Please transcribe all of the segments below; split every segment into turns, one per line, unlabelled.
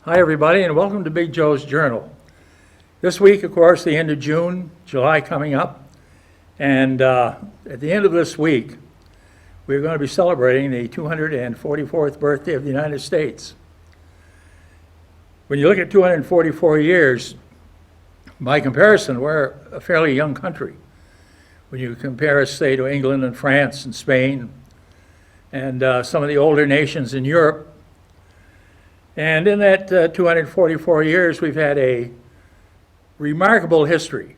Hi, everybody, and welcome to Big Joe's Journal. This week, of course, the end of June, July coming up, and at the end of this week, we're going to be celebrating the 244th birthday of the United States. When you look at 244 years, by comparison, we're a fairly young country. When you compare us, say, to England and France and Spain and some of the older nations in Europe. And in that 244 years, we've had a remarkable history,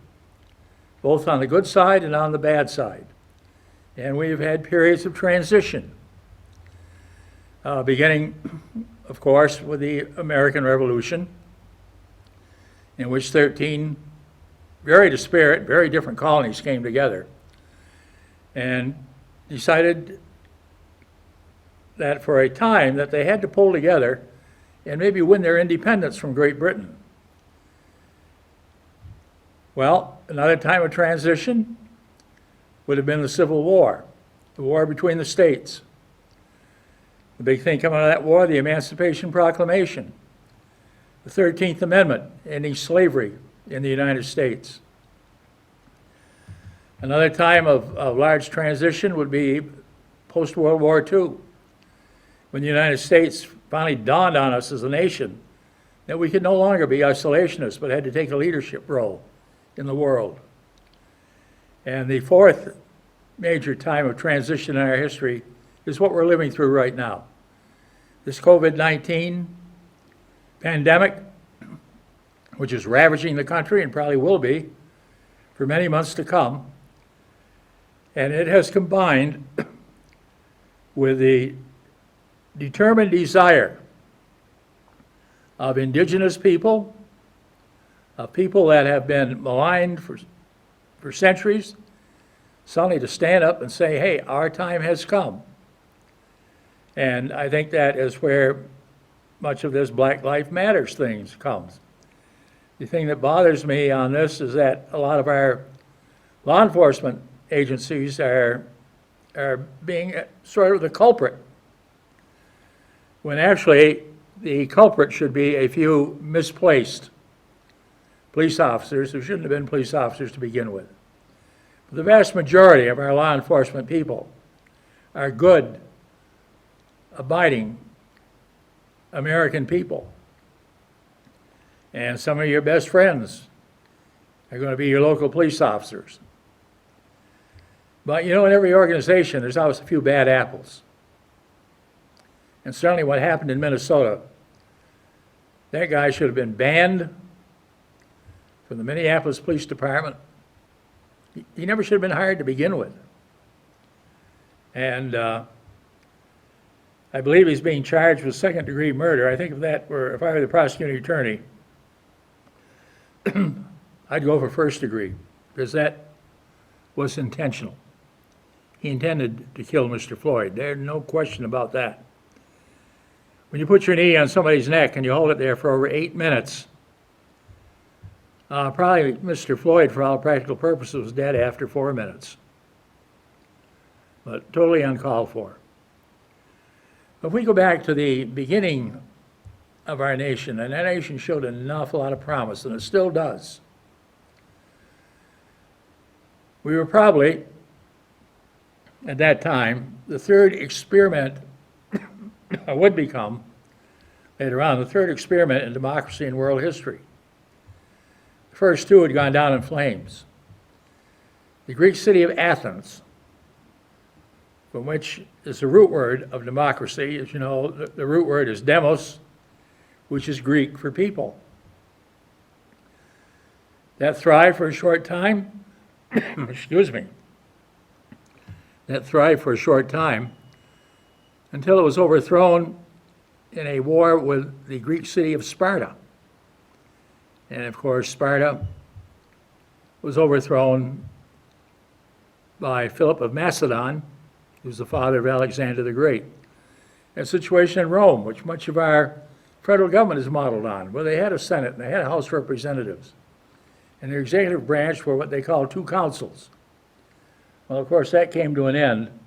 both on the good side and on the bad side. And we've had periods of transition, beginning, of course, with the American Revolution, in which 13 very disparate, very different colonies came together and decided that for a time that they had to pull together and maybe win their independence from Great Britain. Well, another time of transition would have been the Civil War, the war between the states. The big thing coming out of that war, the Emancipation Proclamation, the 13th Amendment, ending slavery in the United States. Another time of large transition would be post-World War II, when the United States finally dawned on us as a nation that we could no longer be isolationists, but had to take a leadership role in the world. And the fourth major time of transition in our history is what we're living through right now. This COVID-19 pandemic, which is ravaging the country and probably will be for many months to come. And it has combined with the determined desire of indigenous people, of people that have been maligned for centuries, suddenly to stand up and say, hey, our time has come. And I think that is where much of this Black Lives Matter things comes. The thing that bothers me on this is that a lot of our law enforcement agencies are being sort of the culprit, when actually the culprit should be a few misplaced police officers who shouldn't have been police officers to begin with. But the vast majority of our law enforcement people are good, abiding American people. And some of your best friends are going to be your local police officers. But you know, in every organization, there's always a few bad apples. And certainly what happened in Minnesota, that guy should have been banned from the Minneapolis Police Department. He never should have been hired to begin with. And I believe he's being charged with second-degree murder. I think if I were the prosecuting attorney, I'd go for first degree, because that was intentional. He intended to kill Mr. Floyd. There's no question about that. When you put your knee on somebody's neck and you hold it there for over 8 minutes, probably Mr. Floyd, for all practical purposes, was dead after 4 minutes. But totally uncalled for. If we go back to the beginning of our nation, and that nation showed an awful lot of promise, and it still does. We were probably, at that time, the third experiment would become, later on, the third experiment in democracy in world history. The first two had gone down in flames. The Greek city of Athens, from which is the root word of democracy. As you know, the root word is demos, which is Greek for people. That thrived for a short time. Excuse me. That thrived for a short time until it was overthrown in a war with the Greek city of Sparta. And of course, Sparta was overthrown by Philip of Macedon, who's the father of Alexander the Great. And a situation in Rome, which much of our federal government is modeled on, where they had a Senate and they had a House of Representatives. And their executive branch were what they call two councils. Well, of course, that came to an end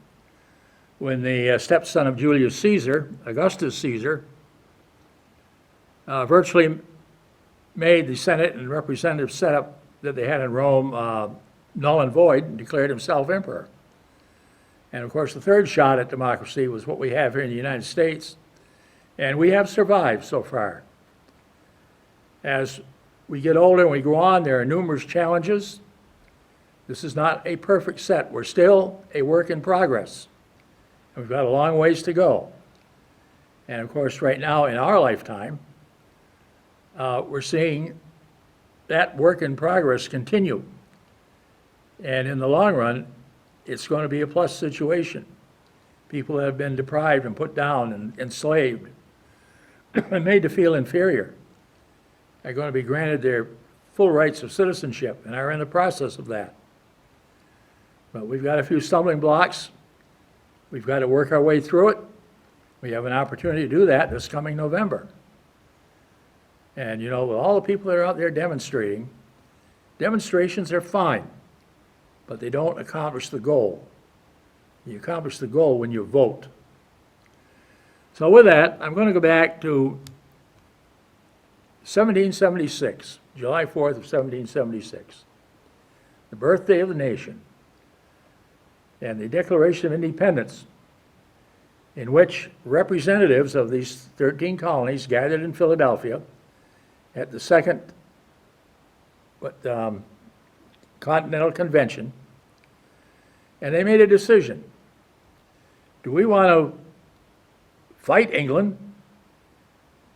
when the stepson of Julius Caesar, Augustus Caesar, virtually made the Senate and representative setup that they had in Rome null and void and declared himself emperor. And of course, the third shot at democracy was what we have here in the United States, and we have survived so far. As we get older and we go on, there are numerous challenges. This is not a perfect set. We're still a work in progress. And we've got a long ways to go. And of course, right now in our lifetime, we're seeing that work in progress continue. And in the long run, it's going to be a plus situation. People that have been deprived and put down and enslaved and made to feel inferior are going to be granted their full rights of citizenship and are in the process of that. But we've got a few stumbling blocks. We've got to work our way through it. We have an opportunity to do that this coming November. And you know, with all the people that are out there demonstrating, demonstrations are fine, but they don't accomplish the goal. You accomplish the goal when you vote. So with that, I'm going to go back to 1776, July 4th of 1776, the birthday of the nation, and the Declaration of Independence, in which representatives of these 13 colonies gathered in Philadelphia at the second Continental Convention, and they made a decision. Do we want to fight England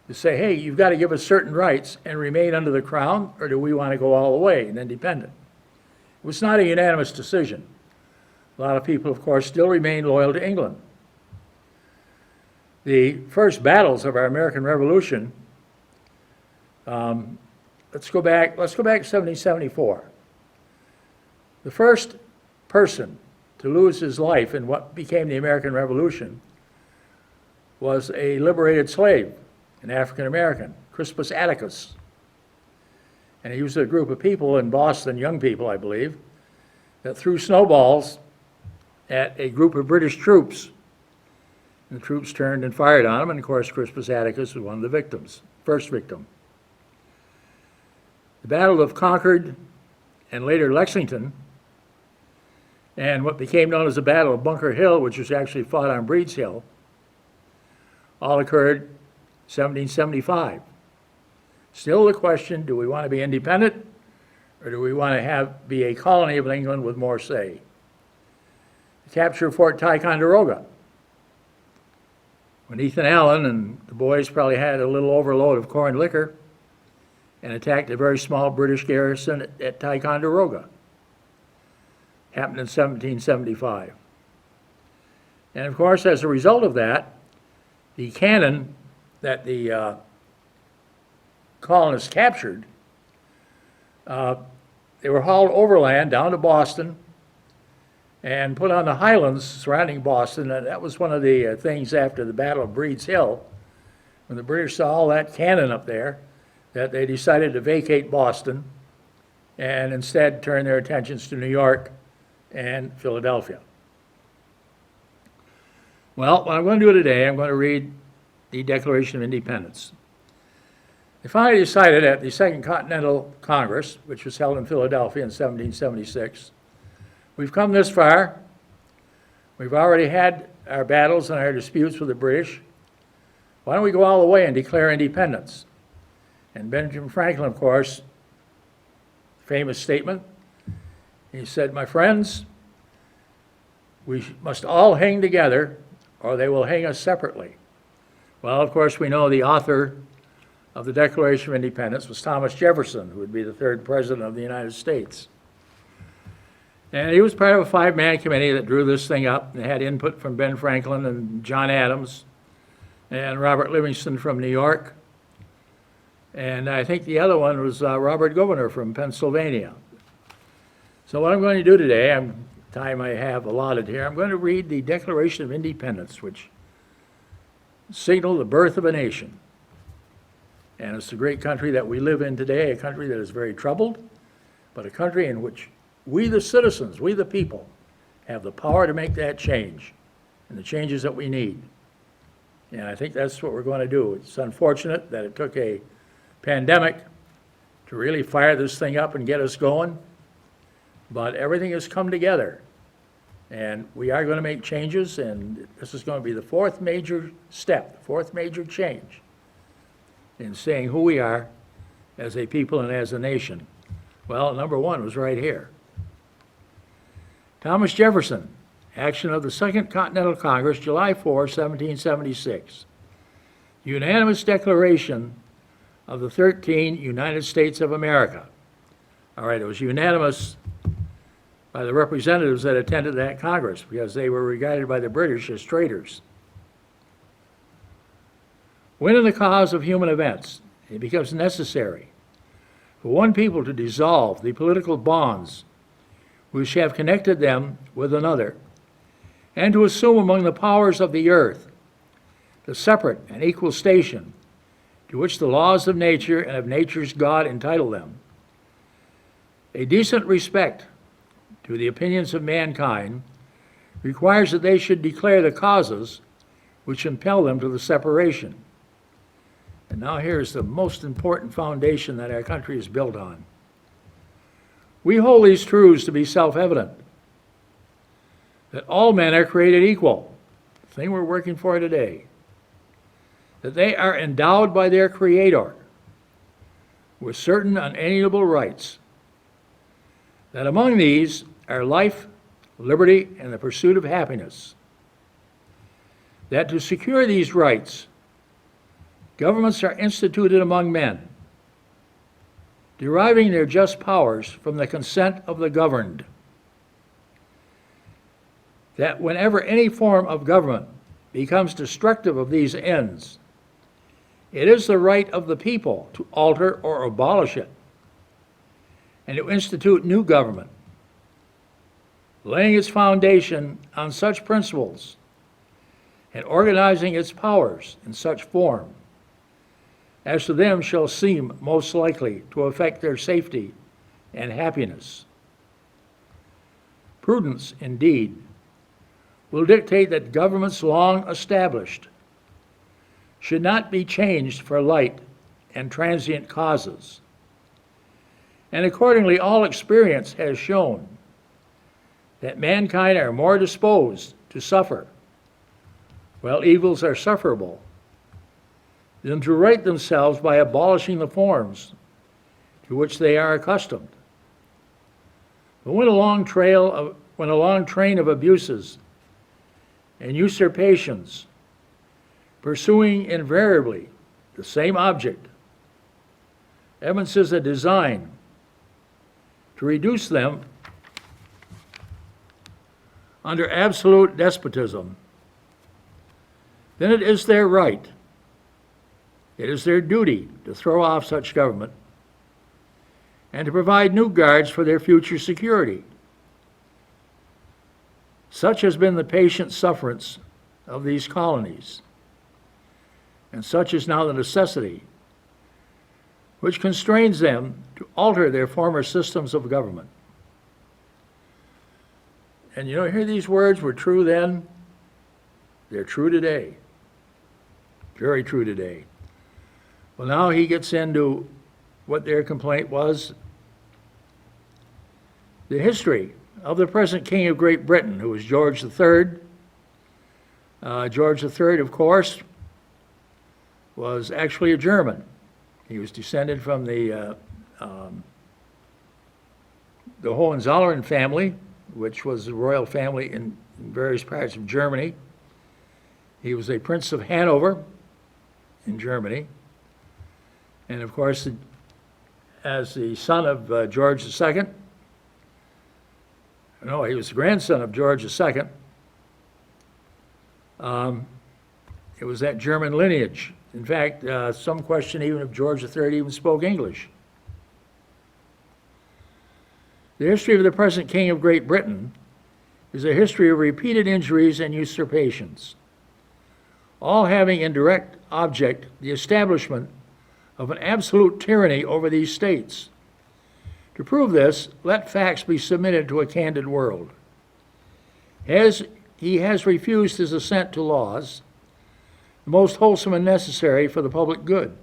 to say, hey, you've got to give us certain rights and remain under the crown, or do we want to go all the way and independent? It was not a unanimous decision. A lot of people, of course, still remain loyal to England. The first battles of our American Revolution, let's go back to 1774. The first person to lose his life in what became the American Revolution was a liberated slave, an African American, Crispus Attucks. And he was a group of people in Boston, young people, I believe, that threw snowballs at a group of British troops. And the troops turned and fired on him, and of course, Crispus Attucks was one of the victims, first victim. The Battle of Concord and later Lexington, and what became known as the Battle of Bunker Hill, which was actually fought on Breed's Hill, all occurred 1775. Still the question, do we want to be independent, or do we want to be a colony of England with more say? The capture of Fort Ticonderoga, when Ethan Allen and the boys probably had a little overload of corn liquor and attacked a very small British garrison at Ticonderoga. Happened in 1775. And of course, as a result of that, the cannon that the colonists captured, they were hauled overland down to Boston and put on the highlands surrounding Boston. And that was one of the things after the Battle of Breed's Hill, when the British saw all that cannon up there, that they decided to vacate Boston and instead turn their attentions to New York and Philadelphia. Well, what I'm going to do today, I'm going to read the Declaration of Independence. They finally decided at the Second Continental Congress, which was held in Philadelphia in 1776, we've come this far. We've already had our battles and our disputes with the British. Why don't we go all the way and declare independence? And Benjamin Franklin, of course, famous statement, he said, my friends, we must all hang together or they will hang us separately. Well, of course, we know the author of the Declaration of Independence was Thomas Jefferson, who would be the third president of the United States. And he was part of a 5-man committee that drew this thing up and had input from Ben Franklin and John Adams and Robert Livingston from New York. And I think the other one was Robert Gouverneur from Pennsylvania. So what I'm going to do today, time I have allotted here, I'm going to read the Declaration of Independence, which signaled the birth of a nation. And it's the great country that we live in today, a country that is very troubled, but a country in which we, the citizens, we, the people, have the power to make that change and the changes that we need. And I think that's what we're going to do. It's unfortunate that it took a pandemic to really fire this thing up and get us going, but everything has come together. And we are going to make changes, and this is going to be the fourth major step, the fourth major change in saying who we are as a people and as a nation. Well, number one was right here. Thomas Jefferson, action of the Second Continental Congress, July 4, 1776. Unanimous declaration of the 13 United States of America. All right, it was unanimous by the representatives that attended that Congress because they were regarded by the British as traitors. When in the cause of human events, it becomes necessary for one people to dissolve the political bonds which have connected them with another, and to assume among the powers of the earth the separate and equal station to which the laws of nature and of nature's God entitle them. A decent respect to the opinions of mankind requires that they should declare the causes which impel them to the separation. And now here's the most important foundation that our country is built on. We hold these truths to be self-evident, that all men are created equal, the thing we're working for today, that they are endowed by their Creator with certain unalienable rights, that among these are life, liberty, and the pursuit of happiness, that to secure these rights, governments are instituted among men, deriving their just powers from the consent of the governed, that whenever any form of government becomes destructive of these ends, it is the right of the people to alter or abolish it, and to institute new government, laying its foundation on such principles and organizing its powers in such form as to them shall seem most likely to affect their safety and happiness. Prudence, indeed, will dictate that governments long established should not be changed for light and transient causes. And accordingly, all experience has shown that mankind are more disposed to suffer, while evils are sufferable, than to right themselves by abolishing the forms to which they are accustomed. But when a long train of abuses and usurpations, pursuing invariably the same object, evinces a design to reduce them under absolute despotism, then it is their right, it is their duty to throw off such government and to provide new guards for their future security. Such has been the patient sufferance of these colonies, and such is now the necessity which constrains them to alter their former systems of government. And you know, hear these words were true then, they're true today. Very true today. Well, now he gets into what their complaint was. The history of the present King of Great Britain, who was George III. George III, of course, was actually a German. He was descended from the Hohenzollern family, which was a royal family in various parts of Germany. He was a Prince of Hanover in Germany. And of course, as the son of George II, no, he was the grandson of George II. It was that German lineage. In fact, some question even if George III even spoke English. The history of the present King of Great Britain is a history of repeated injuries and usurpations, all having in direct object the establishment of an absolute tyranny over these states. To prove this, let facts be submitted to a candid world. As he has refused his assent to laws the most wholesome and necessary for the public good.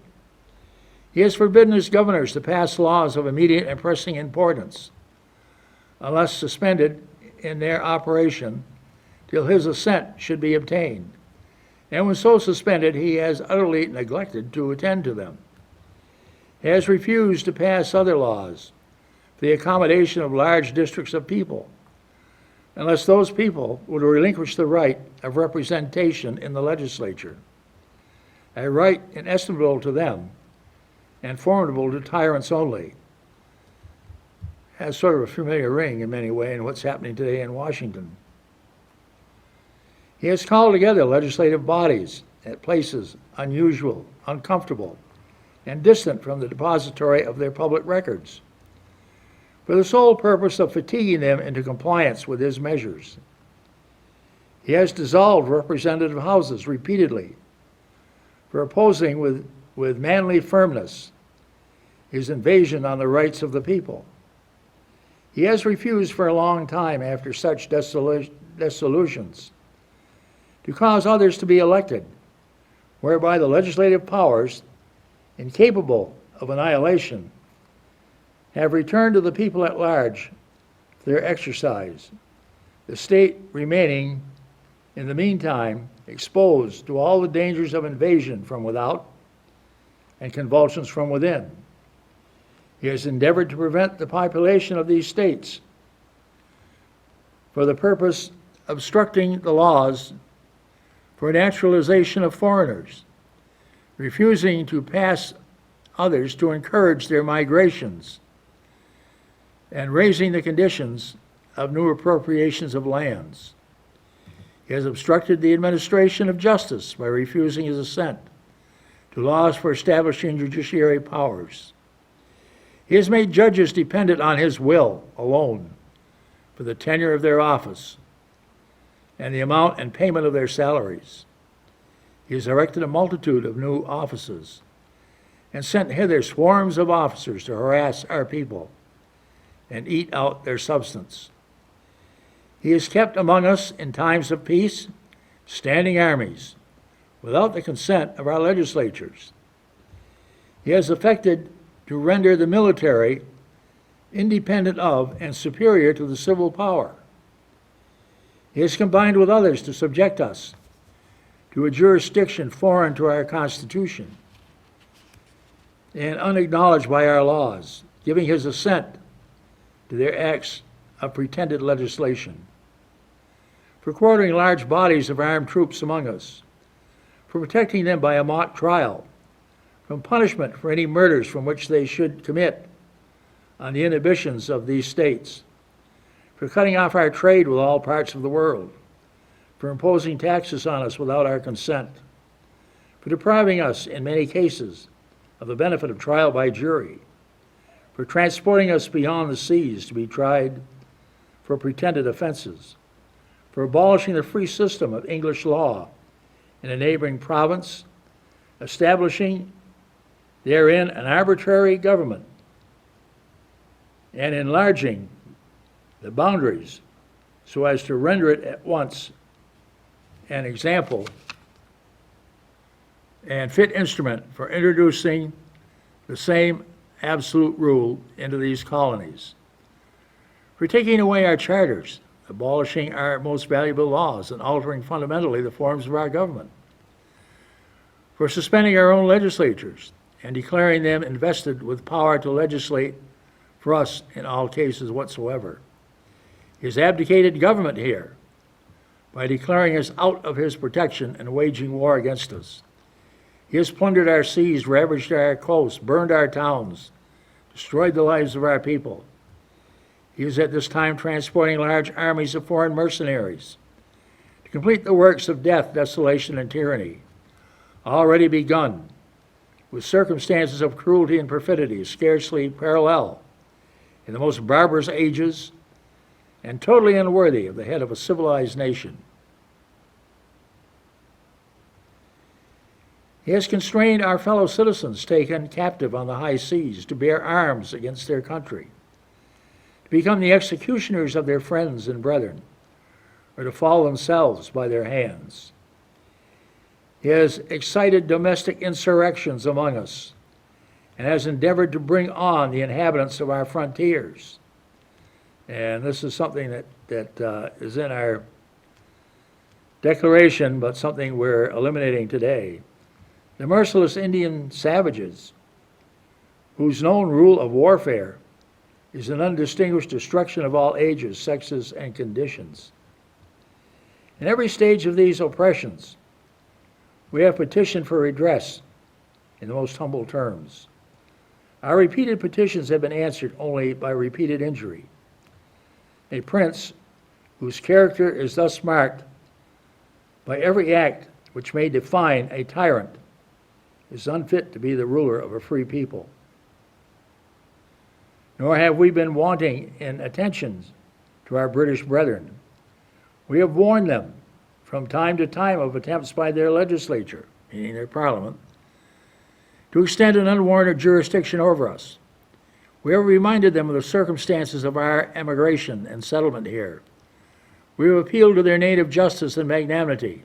He has forbidden his governors to pass laws of immediate and pressing importance, unless suspended in their operation till his assent should be obtained. And when so suspended, he has utterly neglected to attend to them. He has refused to pass other laws for the accommodation of large districts of people, unless those people would relinquish the right of representation in the legislature, a right inestimable to them and formidable to tyrants only. Has sort of a familiar ring in many ways in what's happening today in Washington. He has called together legislative bodies at places unusual, uncomfortable, and distant from the depository of their public records, for the sole purpose of fatiguing them into compliance with his measures. He has dissolved representative houses repeatedly for opposing with manly firmness his invasion on the rights of the people. He has refused for a long time after such dissolutions to cause others to be elected, whereby the legislative powers, incapable of annihilation, have returned to the people at large for their exercise, the state remaining, in the meantime, exposed to all the dangers of invasion from without and convulsions from within. He has endeavored to prevent the population of these states for the purpose of obstructing the laws for naturalization of foreigners, refusing to pass others to encourage their migrations, and raising the conditions of new appropriations of lands. He has obstructed the administration of justice by refusing his assent to laws for establishing judiciary powers. He has made judges dependent on his will alone for the tenure of their office and the amount and payment of their salaries. He has erected a multitude of new offices and sent hither swarms of officers to harass our people and eat out their substance. He has kept among us in times of peace standing armies without the consent of our legislatures. He has affected to render the military independent of and superior to the civil power. He has combined with others to subject us to a jurisdiction foreign to our Constitution and unacknowledged by our laws, giving his assent to their acts of pretended legislation, for quartering large bodies of armed troops among us, for protecting them by a mock trial from punishment for any murders from which they should commit on the inhibitions of these states, for cutting off our trade with all parts of the world, for imposing taxes on us without our consent, for depriving us, in many cases, of the benefit of trial by jury, for transporting us beyond the seas to be tried for pretended offenses, for abolishing the free system of English law in a neighboring province, establishing therein an arbitrary government, and enlarging the boundaries so as to render it at once an example and fit instrument for introducing the same absolute rule into these colonies, for taking away our charters, abolishing our most valuable laws, and altering fundamentally the forms of our government, for suspending our own legislatures and declaring them invested with power to legislate for us in all cases whatsoever. He has abdicated government here by declaring us out of his protection and waging war against us. He has plundered our seas, ravaged our coasts, burned our towns, destroyed the lives of our people. He is at this time transporting large armies of foreign mercenaries to complete the works of death, desolation, and tyranny, already begun with circumstances of cruelty and perfidy scarcely parallel in the most barbarous ages and totally unworthy of the head of a civilized nation. He has constrained our fellow citizens taken captive on the high seas to bear arms against their country, to become the executioners of their friends and brethren, or to fall themselves by their hands. He has excited domestic insurrections among us and has endeavored to bring on the inhabitants of our frontiers. And this is something that is in our declaration, but something we're eliminating today. The merciless Indian savages, whose known rule of warfare is an undistinguished destruction of all ages, sexes, and conditions. In every stage of these oppressions, we have petitioned for redress in the most humble terms. Our repeated petitions have been answered only by repeated injury. A prince whose character is thus marked by every act which may define a tyrant is unfit to be the ruler of a free people. Nor have we been wanting in attentions to our British brethren. We have warned them from time to time of attempts by their legislature, meaning their parliament, to extend an unwarranted jurisdiction over us. We have reminded them of the circumstances of our emigration and settlement here. We have appealed to their native justice and magnanimity,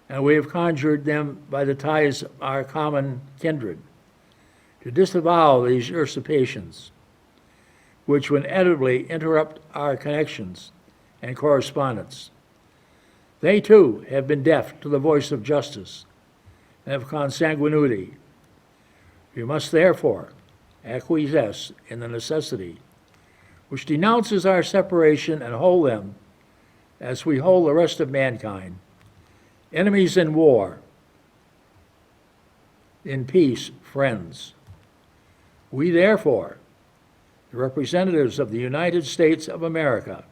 and we have conjured them by the ties of our common kindred to disavow these usurpations, which would inevitably interrupt our connections and correspondence. They, too, have been deaf to the voice of justice and of consanguinity. We must, therefore, acquiesce in the necessity which denounces our separation and hold them, as we hold the rest of mankind, enemies in war, in peace, friends. We, therefore, the representatives of the United States of America,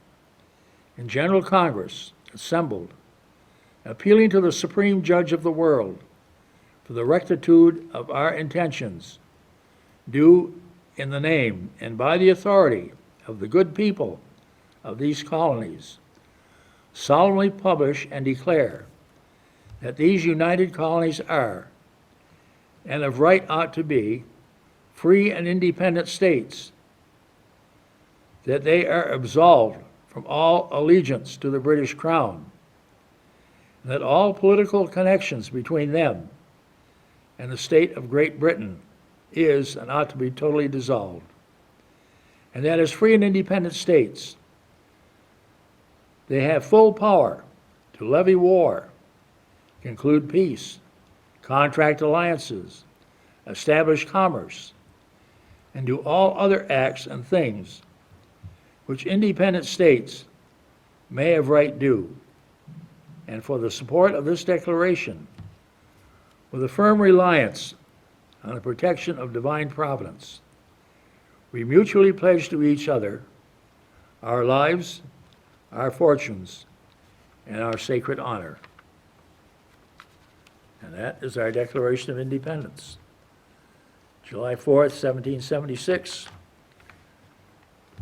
in General Congress, assembled, appealing to the Supreme Judge of the world for the rectitude of our intentions, do, in the name and by the authority of the good people of these colonies, solemnly publish and declare that these united colonies are, and of right ought to be, free and independent states, that they are absolved from all allegiance to the British Crown, and that all political connections between them and the state of Great Britain is and ought to be totally dissolved, and that as free and independent states, they have full power to levy war, conclude peace, contract alliances, establish commerce, and do all other acts and things which independent states may have right do. And for the support of this declaration, with a firm reliance on the protection of divine providence, we mutually pledge to each other our lives, our fortunes, and our sacred honor. And that is our Declaration of Independence. July 4th, 1776,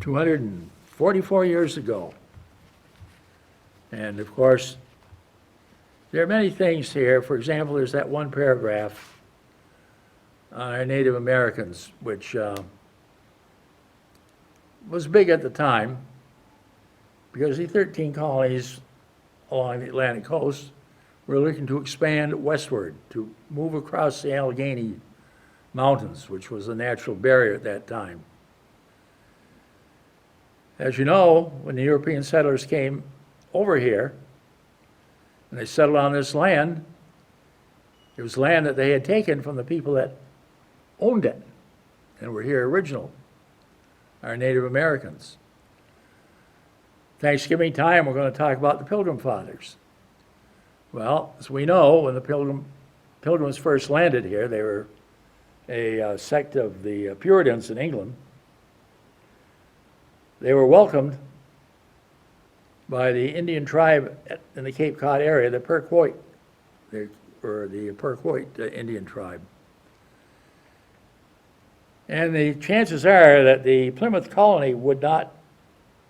244 years ago. And of course, there are many things here. For example, there's that one paragraph on our Native Americans, which was big at the time, because the 13 colonies along the Atlantic coast were looking to expand westward, to move across the Allegheny Mountains, which was a natural barrier at that time. As you know, when the European settlers came over here, and they settled on this land, it was land that they had taken from the people that owned it and were here original, our Native Americans. Thanksgiving time, we're going to talk about the Pilgrim Fathers. Well, as we know, when the Pilgrims first landed here, they were a sect of the Puritans in England. They were welcomed by the Indian tribe in the Cape Cod area, the Pequot, the Pequot Indian tribe. And the chances are that the Plymouth colony would not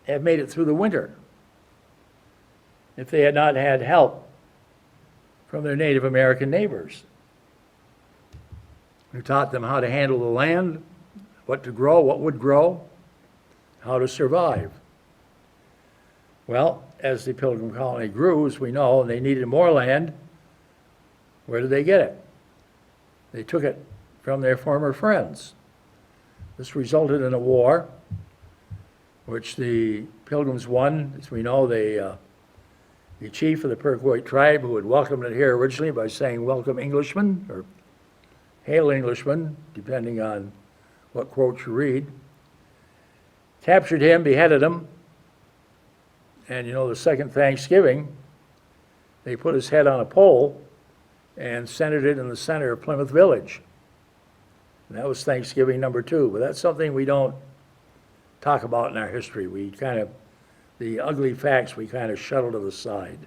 have made it through the winter if they had not had help from their Native American neighbors, who taught them how to handle the land, what to grow, what would grow, how to survive. Well, as the Pilgrim colony grew, as we know, and they needed more land, Where did they get it? They took it from their former friends. This resulted in a war, which the Pilgrims won. As we know, the chief of the Pequot tribe, who had welcomed it here originally by saying, "Welcome Englishmen," or "Hail Englishmen," depending on what quote you read, captured him, beheaded him, and the second Thanksgiving, they put his head on a pole and centered it in the center of Plymouth Village. And that was Thanksgiving number 2. But that's something we don't talk about in our history. The ugly facts we kind of shuttle to the side.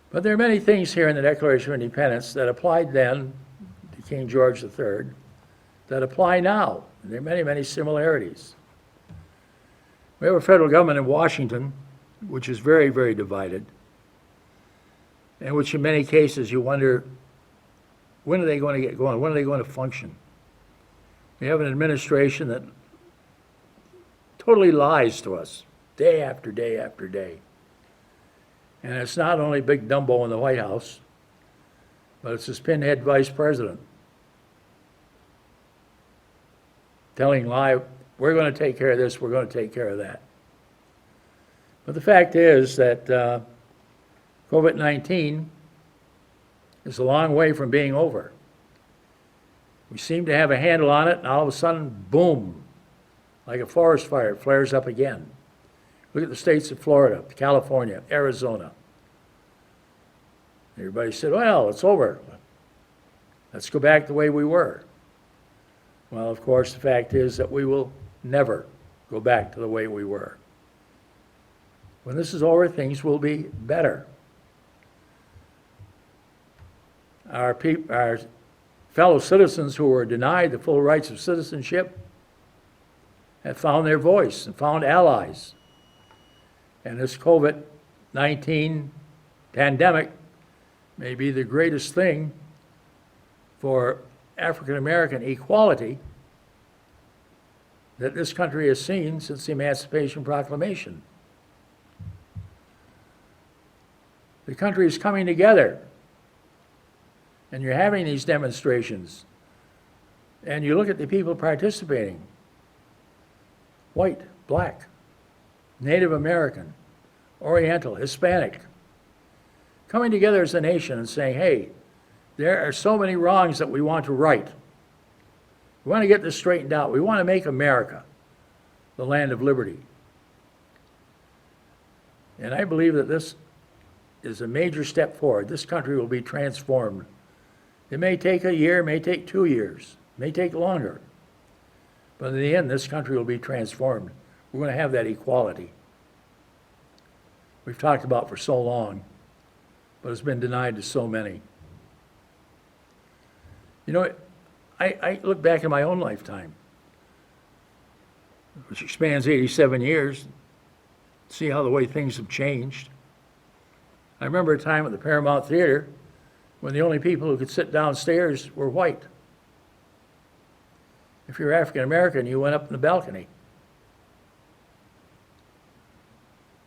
But there are many things here in the Declaration of Independence that applied then to King George III that apply now. And there are many, many similarities. We have a federal government in Washington which is very, very divided, and which in many cases you wonder, when are they going to get going? When are they going to function? We have an administration that totally lies to us day after day after day. And it's not only Big Dumbo in the White House, but it's his pinhead vice president telling lie, we're going to take care of this, we're going to take care of that. But the fact is that COVID-19 is a long way from being over. We seem to have a handle on it, and all of a sudden, boom, like a forest fire, it flares up again. Look at the states of Florida, California, Arizona. Everybody said, well, it's over. Let's go back the way we were. Well, of course, the fact is that we will never go back to the way we were. When this is over, things will be better. Our fellow citizens who were denied the full rights of citizenship have found their voice and found allies. And this COVID-19 pandemic may be the greatest thing for African American equality that this country has seen since the Emancipation Proclamation. The country is coming together, and you're having these demonstrations, and you look at the people participating: white, black, Native American, Oriental, Hispanic, coming together as a nation and saying, hey, there are so many wrongs that we want to right. We want to get this straightened out. We want to make America the land of liberty. And I believe that this is a major step forward. This country will be transformed. It may take a year, it may take 2 years, it may take longer. But in the end, this country will be transformed. We're going to have that equality we've talked about for so long, but it's been denied to so many. I look back in my own lifetime, which spans 87 years, see how the way things have changed. I remember a time at the Paramount Theater when the only people who could sit downstairs were white. If you're African American, you went up in the balcony.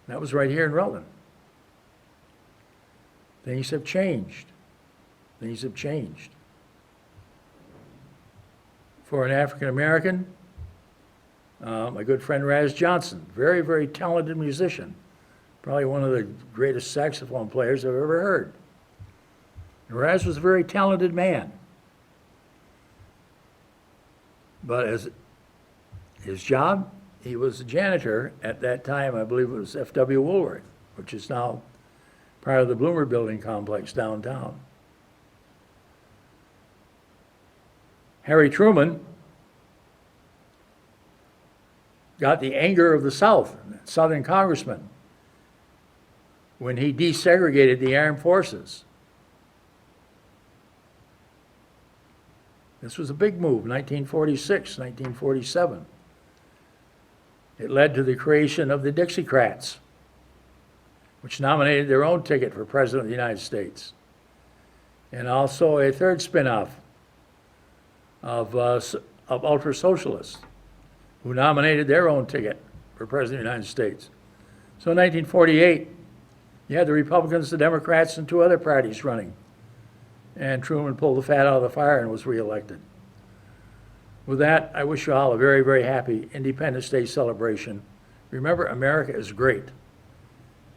That was right here in Rutland. Things have changed. Things have changed. For an African American, my good friend Radish Johnson, very, very talented musician, probably one of the greatest saxophone players I've ever heard. And Radish was a very talented man. But as his job, he was a janitor at that time. I believe it was F.W. Woolworth, which is now part of the Bloomer Building complex downtown. Harry Truman got the anger of the South, Southern congressman, when he desegregated the armed forces. This was a big move, 1946, 1947. It led to the creation of the Dixiecrats, which nominated their own ticket for President of the United States. And also a third spinoff of ultra-socialists who nominated their own ticket for President of the United States. So in 1948, you had the Republicans, the Democrats, and 2 other parties running And Truman pulled the fat out of the fire and was reelected. With that, I wish you all a very, very happy Independence Day celebration. Remember, America is great,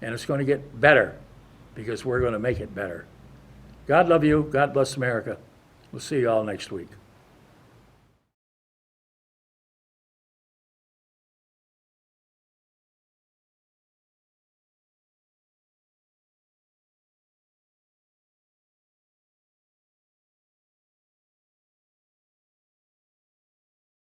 and it's going to get better because we're going to make it better. God love you. God bless America. We'll see you all next week.